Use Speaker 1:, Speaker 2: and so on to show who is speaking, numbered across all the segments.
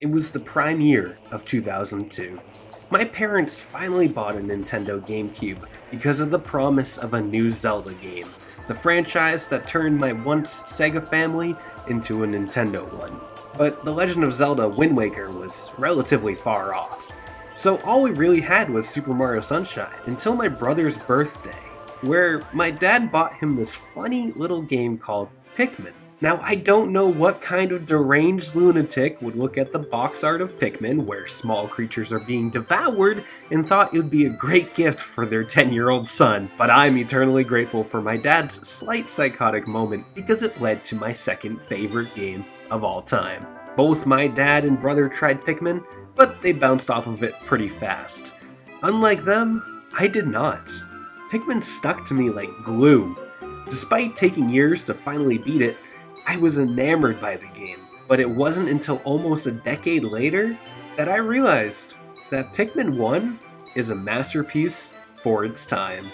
Speaker 1: It was the prime year of 2002. My parents finally bought a Nintendo GameCube because of the promise of a new Zelda game, the franchise that turned my once Sega family into a Nintendo one. But The Legend of Zelda Wind Waker was relatively far off. So all we really had was Super Mario Sunshine until my brother's birthday, where my dad bought him this funny little game called Pikmin. Now, I don't know what kind of deranged lunatic would look at the box art of Pikmin, where small creatures are being devoured, and thought it would be a great gift for their 10-year-old son, but I'm eternally grateful for my dad's slight psychotic moment because it led to my second favorite game of all time. Both my dad and brother tried Pikmin, but they bounced off of it pretty fast. Unlike them, I did not. Pikmin stuck to me like glue. Despite taking years to finally beat it, I was enamored by the game, but it wasn't until almost a decade later that I realized that Pikmin 1 is a masterpiece for its time.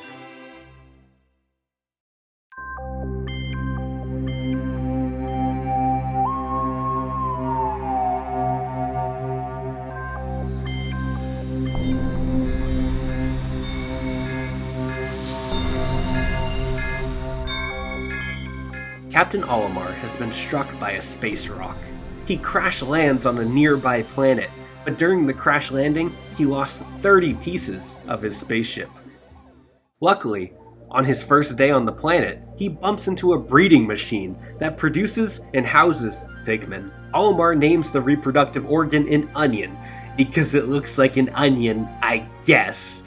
Speaker 1: Captain Olimar has been struck by a space rock. He crash lands on a nearby planet, but during the crash landing, he lost 30 pieces of his spaceship. Luckily, on his first day on the planet, he bumps into a breeding machine that produces and houses Pikmin. Olimar names the reproductive organ an onion, because it looks like an onion, I guess.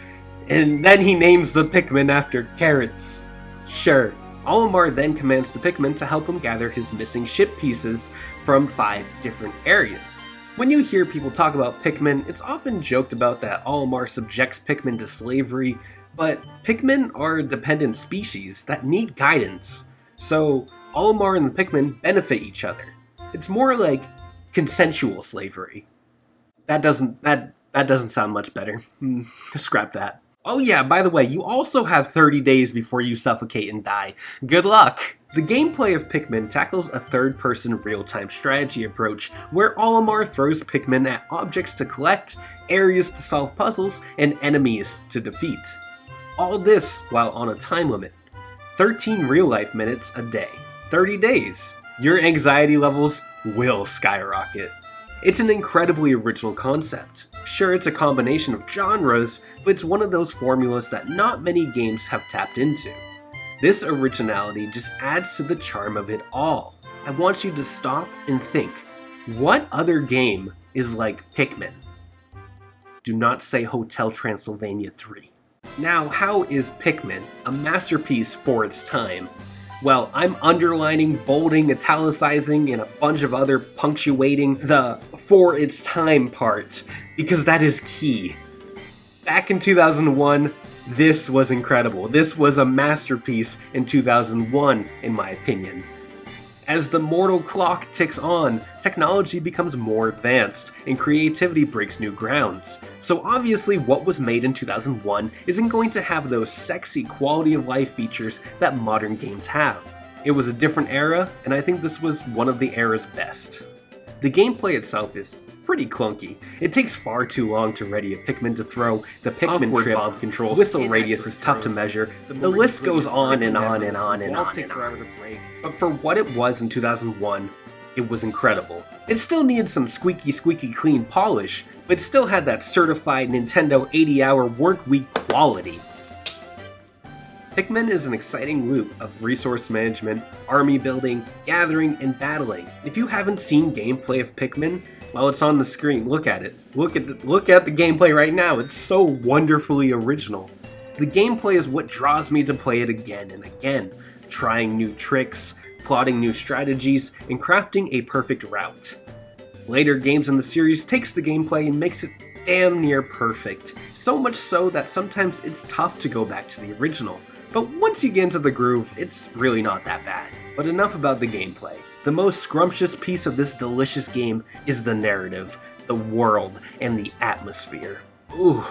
Speaker 1: And then he names the Pikmin after carrots. Sure. Olimar then commands the Pikmin to help him gather his missing ship pieces from 5 different areas. When you hear people talk about Pikmin, it's often joked about that Olimar subjects Pikmin to slavery, but Pikmin are a dependent species that need guidance, so Olimar and the Pikmin benefit each other. It's more like consensual slavery. That doesn't sound much better. Scrap that. Oh yeah, by the way, you also have 30 days before you suffocate and die. Good luck! The gameplay of Pikmin tackles a third-person real-time strategy approach, where Olimar throws Pikmin at objects to collect, areas to solve puzzles, and enemies to defeat. All this while on a time limit. 13 real-life minutes a day. 30 days. Your anxiety levels will skyrocket. It's an incredibly original concept. Sure, it's a combination of genres, but it's one of those formulas that not many games have tapped into. This originality just adds to the charm of it all. I want you to stop and think, what other game is like Pikmin? Do not say Hotel Transylvania 3. Now, how is Pikmin a masterpiece for its time? Well, I'm underlining, bolding, italicizing, and a bunch of other punctuating the for its time part, because that is key. Back in 2001, this was incredible. This was a masterpiece in 2001, in my opinion. As the mortal clock ticks on, technology becomes more advanced, and creativity breaks new grounds. So obviously what was made in 2001 isn't going to have those sexy quality of life features that modern games have. It was a different era, and I think this was one of the era's best. The gameplay itself is pretty clunky. It takes far too long to ready a Pikmin to throw, the Pikmin trip, bomb controls, whistle radius is tough to measure, the list goes on and on and on and on and on. But for what it was in 2001, it was incredible. It still needed some squeaky clean polish, but it still had that certified Nintendo 80-hour work week quality. Pikmin is an exciting loop of resource management, army building, gathering, and battling. If you haven't seen gameplay of Pikmin, well, it's on the screen. Look at it. Look at the gameplay right now. It's so wonderfully original. The gameplay is what draws me to play it again and again, trying new tricks, plotting new strategies, and crafting a perfect route. Later games in the series takes the gameplay and makes it damn near perfect, so much so that sometimes it's tough to go back to the original. But once you get into the groove, it's really not that bad. But enough about the gameplay. The most scrumptious piece of this delicious game is the narrative, the world, and the atmosphere. Ooh,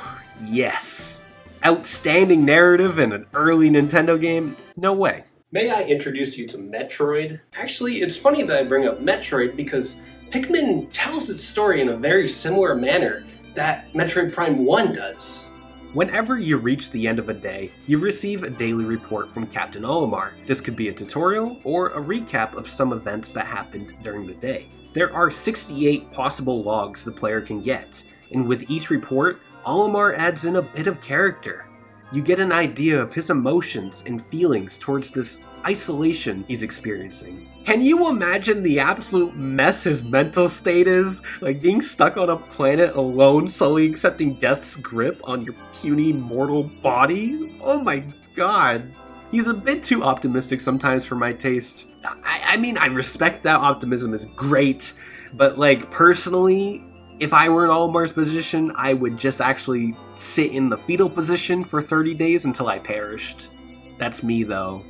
Speaker 1: yes. Outstanding narrative in an early Nintendo game? No way. May I introduce you to Metroid? Actually, it's funny that I bring up Metroid because Pikmin tells its story in a very similar manner that Metroid Prime 1 does. Whenever you reach the end of a day, you receive a daily report from Captain Olimar. This could be a tutorial or a recap of some events that happened during the day. There are 68 possible logs the player can get, and with each report, Olimar adds in a bit of character. You get an idea of his emotions and feelings towards this isolation he's experiencing. Can you imagine the absolute mess his mental state is? Like being stuck on a planet alone, slowly accepting death's grip on your puny mortal body? Oh my god. He's a bit too optimistic sometimes for my taste. I mean, I respect that optimism is great, but like personally, if I were in Olimar's position, I would just actually sit in the fetal position for 30 days until I perished. That's me though.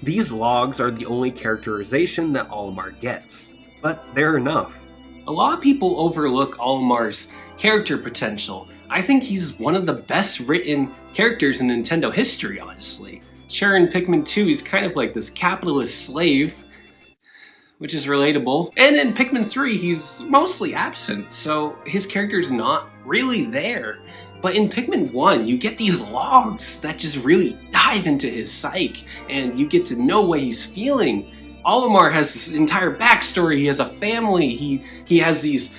Speaker 1: These logs are the only characterization that Olimar gets, but they're enough. A lot of people overlook Olimar's character potential. I think he's one of the best written characters in Nintendo history, honestly. Sure, in Pikmin 2 he's kind of like this capitalist slave, which is relatable. And in Pikmin 3 he's mostly absent, so his character's not really there. But in Pikmin 1, you get these logs that just really dive into his psyche, and you get to know what he's feeling. Olimar has this entire backstory. He has a family. He has these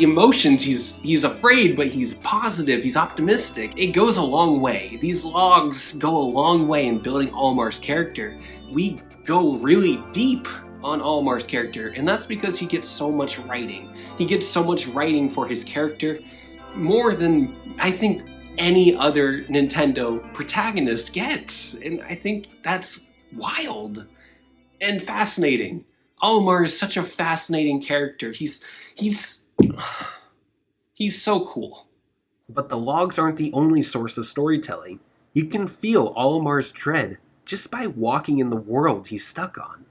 Speaker 1: emotions. He's afraid, but he's positive. He's optimistic. It goes a long way. These logs go a long way in building Olimar's character. We go really deep on Olimar's character, and that's because he gets so much writing. He gets so much writing for his character, more than I think any other Nintendo protagonist gets, and I think that's wild and fascinating. Olimar is such a fascinating character. He's so cool. But the logs aren't the only source of storytelling. You can feel Olimar's dread just by walking in the world he's stuck on.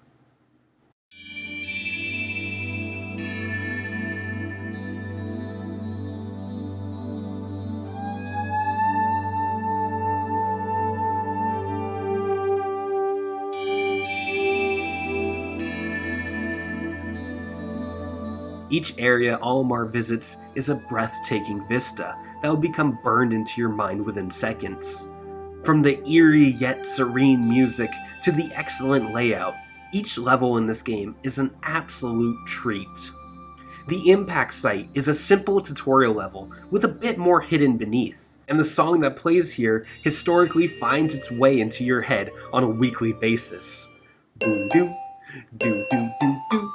Speaker 1: Each area Olimar visits is a breathtaking vista that will become burned into your mind within seconds. From the eerie yet serene music to the excellent layout, each level in this game is an absolute treat. The impact site is a simple tutorial level with a bit more hidden beneath, and the song that plays here historically finds its way into your head on a weekly basis. Doo doo, doo doo doo doo.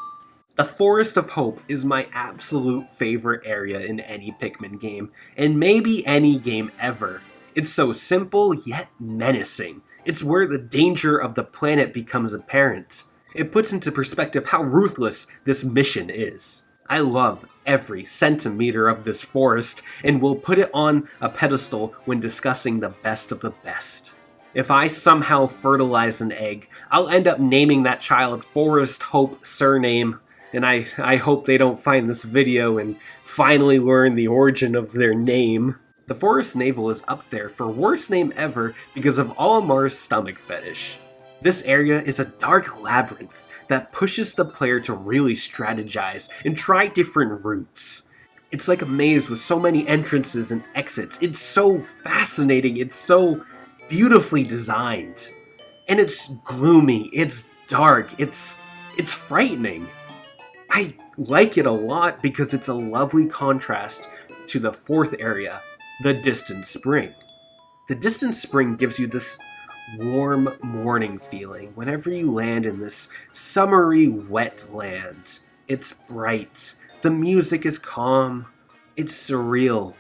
Speaker 1: The Forest of Hope is my absolute favorite area in any Pikmin game, and maybe any game ever. It's so simple yet menacing. It's where the danger of the planet becomes apparent. It puts into perspective how ruthless this mission is. I love every centimeter of this forest and will put it on a pedestal when discussing the best of the best. If I somehow fertilize an egg, I'll end up naming that child Forest Hope surname. And I hope they don't find this video and finally learn the origin of their name. The Forest Navel is up there for worst name ever because of Olimar's stomach fetish. This area is a dark labyrinth that pushes the player to really strategize and try different routes. It's like a maze with so many entrances and exits. It's so fascinating, it's so beautifully designed. And it's gloomy, it's dark, it's frightening. I like it a lot because it's a lovely contrast to the fourth area, the Distant Spring. The Distant Spring gives you this warm morning feeling whenever you land in this summery wet land. It's bright, the music is calm, it's surreal.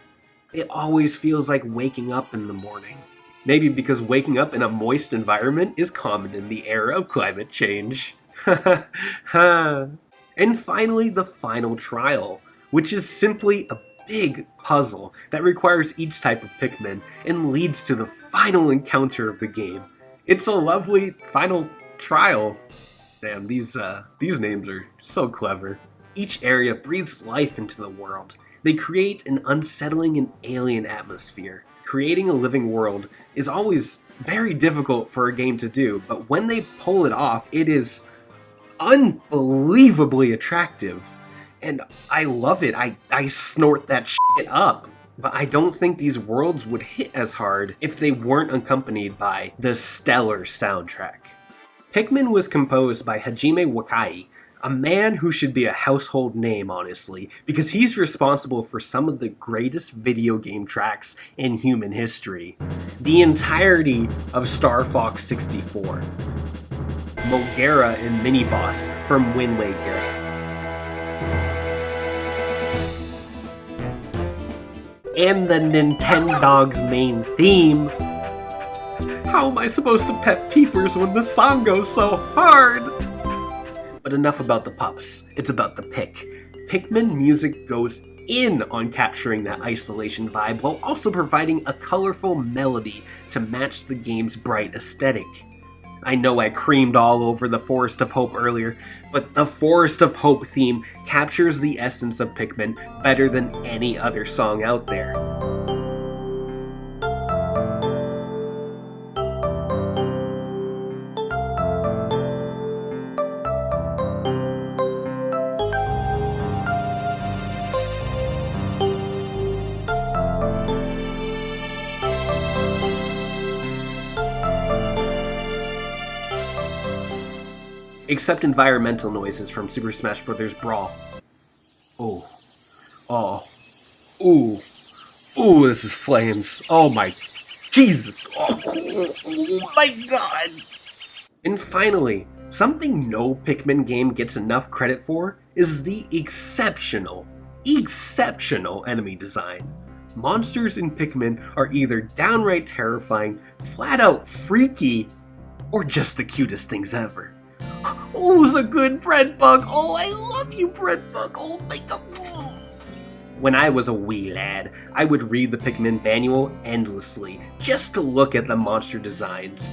Speaker 1: It always feels like waking up in the morning. Maybe because waking up in a moist environment is common in the era of climate change. And finally, the final trial, which is simply a big puzzle that requires each type of Pikmin and leads to the final encounter of the game. It's a lovely final trial. Damn, these names are so clever. Each area breathes life into the world. They create an unsettling and alien atmosphere. Creating a living world is always very difficult for a game to do, but when they pull it off, it is unbelievably attractive. and I love it. I snort that shit up. But I don't think these worlds would hit as hard if they weren't accompanied by the stellar soundtrack. Pikmin was composed by Hajime Wakai, a man who should be a household name, honestly, because he's responsible for some of the greatest video game tracks in human history. The entirety of Star Fox 64, Mogera and Mini-Boss from Wind Waker, and the Nintendog's main theme. How am I supposed to pet peepers when the song goes so hard? But enough about the pups, it's about the pick. Pikmin music goes in on capturing that isolation vibe while also providing a colorful melody to match the game's bright aesthetic. I know I creamed all over the Forest of Hope earlier, but the Forest of Hope theme captures the essence of Pikmin better than any other song out there. Except environmental noises from Super Smash Bros. Brawl. Oh. Oh. Ooh. Ooh, this is flames. Oh my... Jesus! Oh my god! And finally, something no Pikmin game gets enough credit for is the exceptional enemy design. Monsters in Pikmin are either downright terrifying, flat out freaky, or just the cutest things ever. Oh, the good bread bug. Oh, I love you, bread bug. Oh my god. When I was a wee lad, I would read the Pikmin manual endlessly, just to look at the monster designs.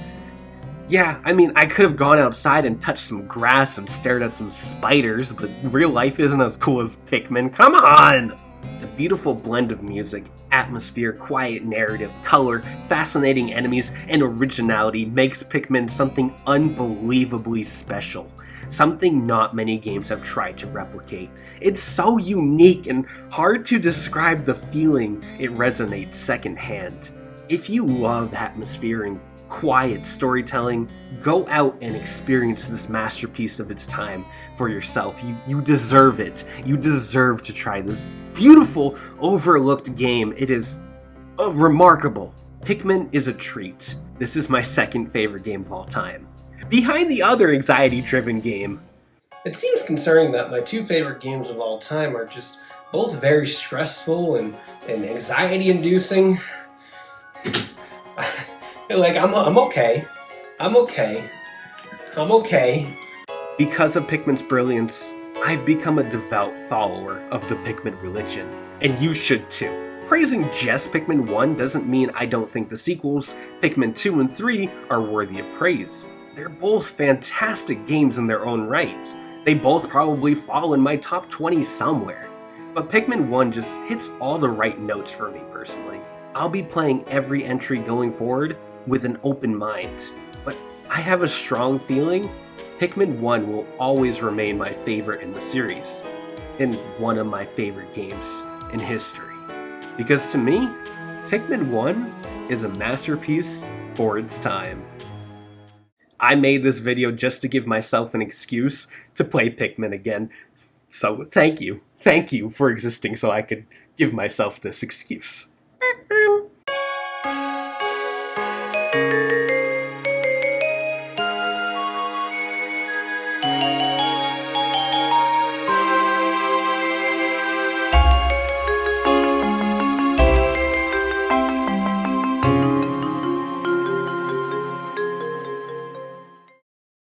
Speaker 1: Yeah, I mean, I could have gone outside and touched some grass and stared at some spiders, but real life isn't as cool as Pikmin. Come on! The beautiful blend of music, atmosphere, quiet narrative, color, fascinating enemies, and originality makes Pikmin something unbelievably special. Something not many games have tried to replicate. It's so unique and hard to describe the feeling it resonates secondhand. If you love atmosphere and quiet storytelling, go out and experience this masterpiece of its time for yourself. You deserve it. You deserve to try this beautiful, overlooked game. It is remarkable. Pikmin is a treat. This is my second favorite game of all time, behind the other anxiety-driven game. It seems concerning that my two favorite games of all time are just both very stressful and anxiety-inducing. Like, I'm okay. I'm okay. I'm okay. Because of Pikmin's brilliance, I've become a devout follower of the Pikmin religion. And you should too. Praising just Pikmin 1 doesn't mean I don't think the sequels, Pikmin 2 and 3, are worthy of praise. They're both fantastic games in their own right. They both probably fall in my top 20 somewhere. But Pikmin 1 just hits all the right notes for me personally. I'll be playing every entry going forward with an open mind, but I have a strong feeling Pikmin 1 will always remain my favorite in the series, and one of my favorite games in history. Because to me, Pikmin 1 is a masterpiece for its time. I made this video just to give myself an excuse to play Pikmin again, so thank you for existing so I could give myself this excuse.